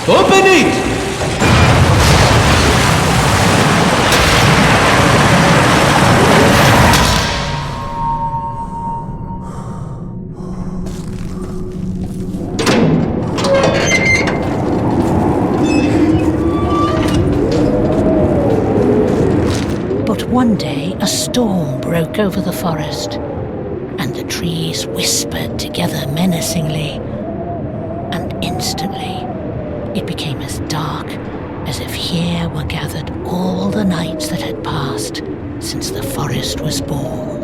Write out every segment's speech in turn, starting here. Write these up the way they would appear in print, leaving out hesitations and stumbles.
Open it! But one day a storm broke over the forest, and the trees whispered together menacingly, and instantly it became as dark as if here were gathered all the nights that had passed since the forest was born.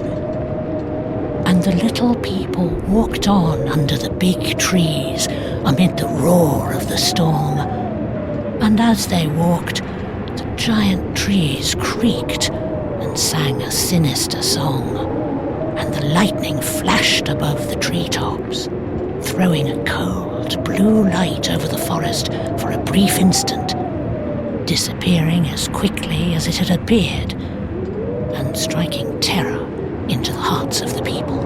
And the little people walked on under the big trees amid the roar of the storm. And as they walked, the giant trees creaked and sang a sinister song, and the lightning flashed above the treetops, throwing a cold blue light over the forest for a brief instant, disappearing as quickly as it had appeared, and striking terror into the hearts of the people.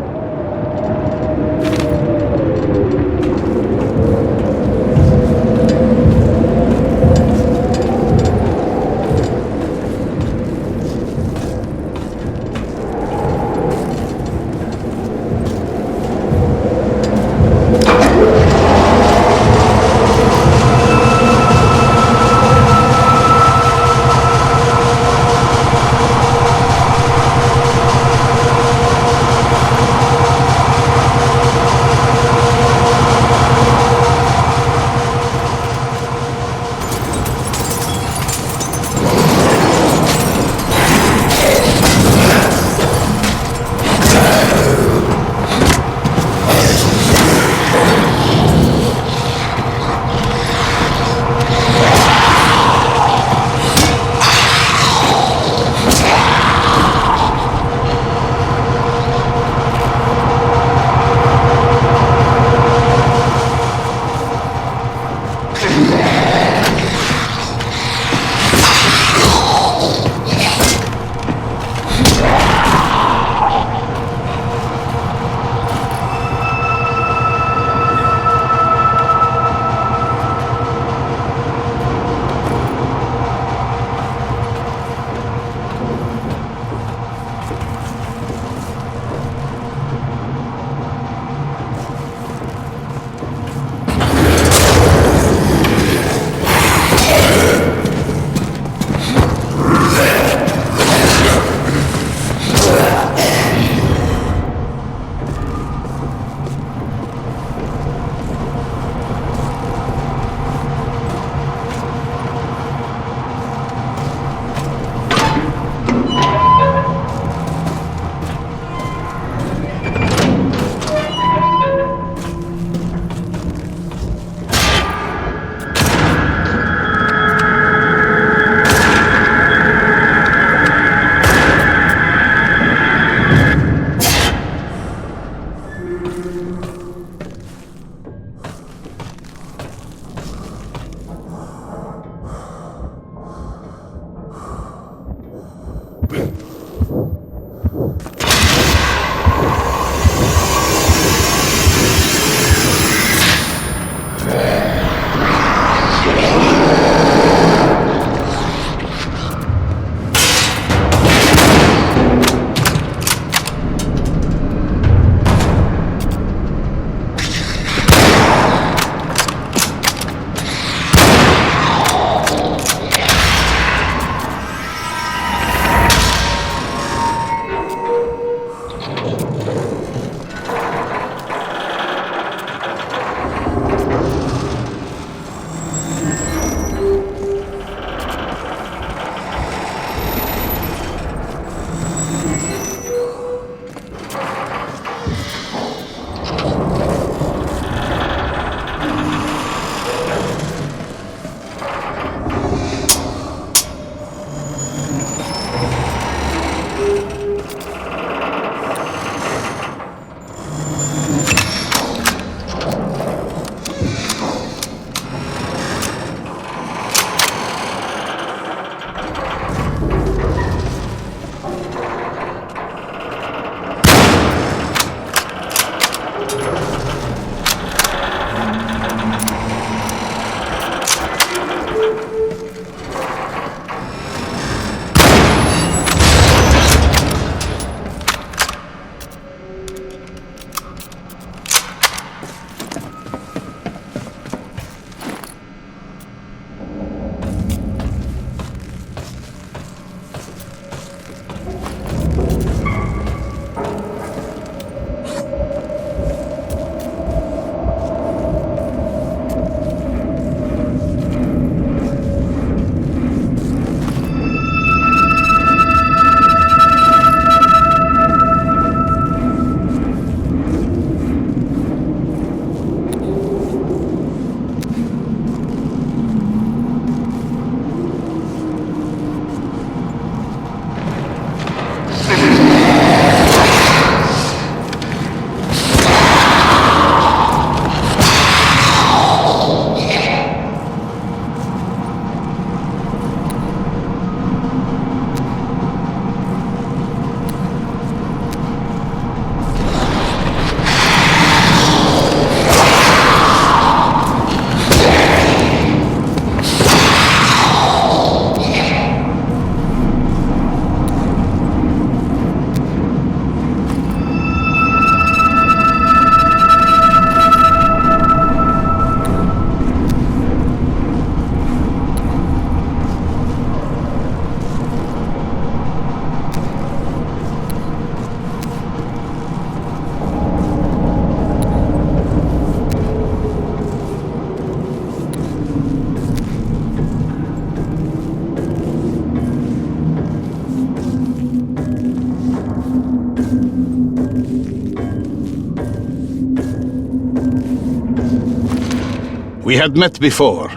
We had met before.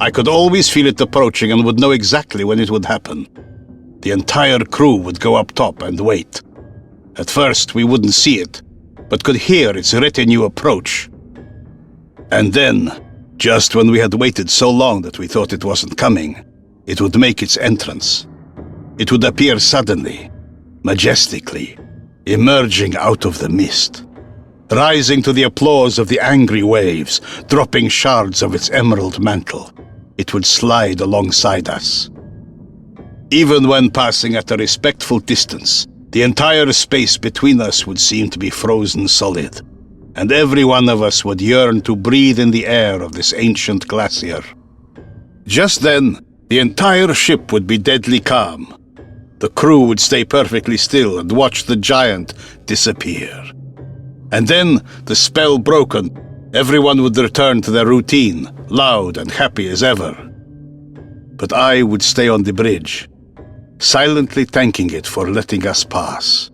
I could always feel it approaching and would know exactly when it would happen. The entire crew would go up top and wait. At first, we wouldn't see it, but could hear its retinue approach. And then, just when we had waited so long that we thought it wasn't coming, it would make its entrance. It would appear suddenly, majestically, emerging out of the mist, rising to the applause of the angry waves, dropping shards of its emerald mantle. It would slide alongside us. Even when passing at a respectful distance, the entire space between us would seem to be frozen solid, and every one of us would yearn to breathe in the air of this ancient glacier. Just then, the entire ship would be deadly calm. The crew would stay perfectly still and watch the giant disappear. And then, the spell broken, everyone would return to their routine, loud and happy as ever. But I would stay on the bridge, silently thanking it for letting us pass.